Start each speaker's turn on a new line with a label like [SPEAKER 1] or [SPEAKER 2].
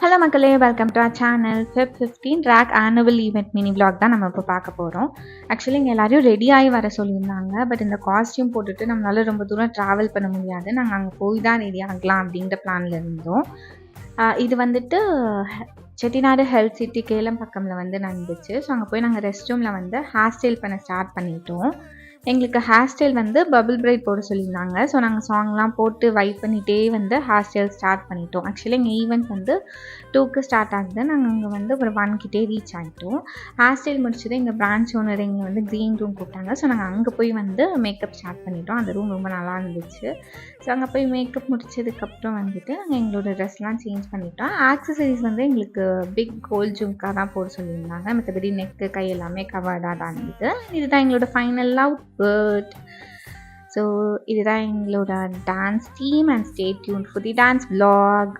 [SPEAKER 1] Hello மக்களே, welcome to our channel. Feb 15 Rec annual event mini vlog தான் நம்ம இப்போ பார்க்க போகிறோம். ஆக்சுவலி இங்கே எல்லாரையும் ரெடி ஆகி வர சொல்லியிருந்தாங்க. பட் இந்த காஸ்டியூம் போட்டுட்டு நம்மளால ரொம்ப தூரம் ட்ராவல் பண்ண முடியாது. நாங்கள் அங்கே போய் தான் ரெடி ஆகலாம் அப்படின்ற பிளானில் இருந்தோம். இது வந்துட்டு செட்டிநாடு ஹெல்த் சிட்டி கேலம் பக்கமில் வந்து நடந்துச்சு. ஸோ அங்கே போய் நாங்கள் ரெஸ்ட் ரூமில் வந்து ஹேர் ஸ்டைல் பண்ண ஸ்டார்ட் பண்ணிட்டோம். எங்களுக்கு ஹேர் ஸ்டைல் வந்து பபிள் பிரைட் போட சொல்லியிருந்தாங்க. ஸோ நாங்கள் சாங்லாம் போட்டு வைப் பண்ணிகிட்டே வந்து ஹேர் ஸ்டைல் ஸ்டார்ட் பண்ணிட்டோம். ஆக்சுவலி எங்கள் ஈவெண்ட் வந்து 2க்கு ஸ்டார்ட் ஆகுது. நாங்கள் அங்கே வந்து ஒரு 1கிட்டே ரீச் ஆகிட்டோம். ஹேர் ஸ்டைல் முடிச்சது எங்கள் பிரான்ச் ஓனர் எங்களை வந்து க்ரீன் ரூம் கூப்பிட்டாங்க. ஸோ நாங்கள் அங்கே போய் வந்து மேக்கப் ஸ்டார்ட் பண்ணிட்டோம். அந்த ரூம் ரொம்ப நல்லா இருந்துச்சு. ஸோ அங்கே போய் மேக்கப் முடிச்சதுக்கப்புறம் வந்துட்டு நாங்கள் எங்களோட ட்ரெஸ்லாம் சேஞ்ச் பண்ணிட்டோம். ஆக்சசரிஸ் வந்து எங்களுக்கு பிக் கோல்ட் ஜும்கா தான் போட சொல்லியிருந்தாங்க. மற்றபடி நெக்கு கை எல்லாமே கவர்டாக தான் இருந்தது. இதுதான் எங்களோட ஃபைனல் அவுட்புட். ஸோ இதுதான் எங்களோட dance team. And stay tune for the dance vlog.